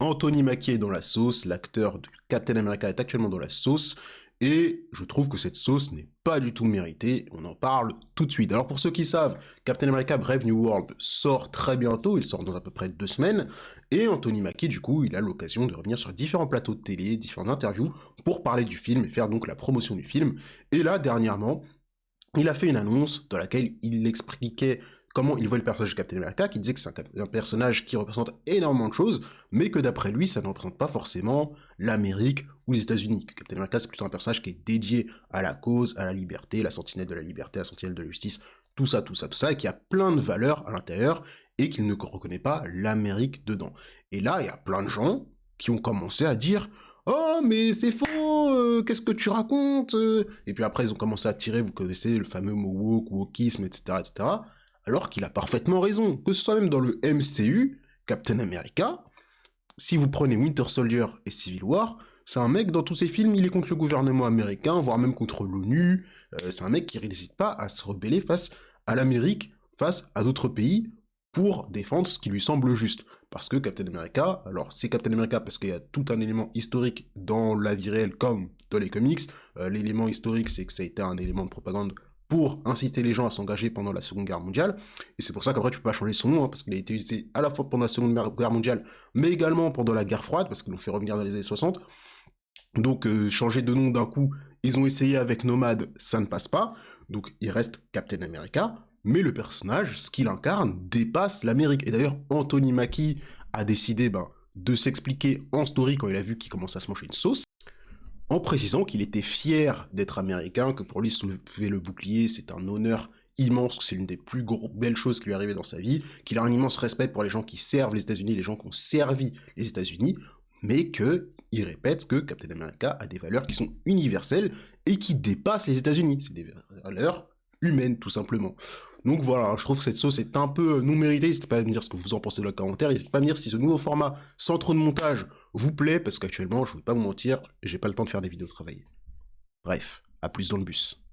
Anthony Mackie est dans la sauce, l'acteur de Captain America est actuellement dans la sauce, et je trouve que cette sauce n'est pas du tout méritée, on en parle tout de suite. Alors pour ceux qui savent, Captain America Brave New World sort très bientôt, il sort dans à peu près 2 semaines, et Anthony Mackie du coup il a l'occasion de revenir sur différents plateaux de télé, différentes interviews, pour parler du film et faire donc la promotion du film, et là dernièrement, il a fait une annonce dans laquelle il expliquait comment il voit le personnage de Captain America, qui disait que c'est un personnage qui représente énormément de choses, mais que d'après lui, ça ne représente pas forcément l'Amérique ou les États-Unis. Que Captain America, c'est plutôt un personnage qui est dédié à la cause, à la liberté, la sentinelle de la liberté, la sentinelle de la justice, tout ça, tout ça, tout ça, et qui a plein de valeurs à l'intérieur, et qu'il ne reconnaît pas l'Amérique dedans. Et là, il y a plein de gens qui ont commencé à dire oh, mais c'est faux, qu'est-ce que tu racontes Et puis après, ils ont commencé à tirer, vous connaissez le fameux mot woke, wokisme, etc., etc., alors qu'il a parfaitement raison. Que ce soit même dans le MCU, Captain America, si vous prenez Winter Soldier et Civil War, c'est un mec, dans tous ses films, il est contre le gouvernement américain, voire même contre l'ONU, c'est un mec qui n'hésite pas à se rebeller face à l'Amérique, face à d'autres pays, pour défendre ce qui lui semble juste. Parce que Captain America, alors c'est Captain America parce qu'il y a tout un élément historique dans la vie réelle comme dans les comics. L'élément historique, c'est que ça a été un élément de propagande pour inciter les gens à s'engager pendant la Seconde Guerre mondiale. Et c'est pour ça qu'après, tu peux pas changer son nom, hein, parce qu'il a été utilisé à la fois pendant la Seconde Guerre mondiale, mais également pendant la guerre froide, parce qu'ils l'ont fait revenir dans les années 60. Donc, changer de nom d'un coup, ils ont essayé avec Nomad, ça ne passe pas. Donc, il reste Captain America, mais le personnage, ce qu'il incarne, dépasse l'Amérique. Et d'ailleurs, Anthony Mackie a décidé de s'expliquer en story quand il a vu qu'il commençait à se manger une sauce, en précisant qu'il était fier d'être américain, que pour lui soulever le bouclier, c'est un honneur immense, que c'est l'une des plus belles choses qui lui est arrivée dans sa vie, qu'il a un immense respect pour les gens qui servent les États-Unis, les gens qui ont servi les États-Unis, mais il répète que Captain America a des valeurs qui sont universelles et qui dépassent les États-Unis. C'est des valeurs humaines, tout simplement. Donc voilà, je trouve que cette sauce est un peu non méritée. N'hésitez pas à me dire ce que vous en pensez dans les commentaires. N'hésitez pas à me dire si ce nouveau format, sans trop de montage, vous plaît, parce qu'actuellement, je ne vais pas vous mentir, j'ai pas le temps de faire des vidéos travaillées. Bref, à plus dans le bus.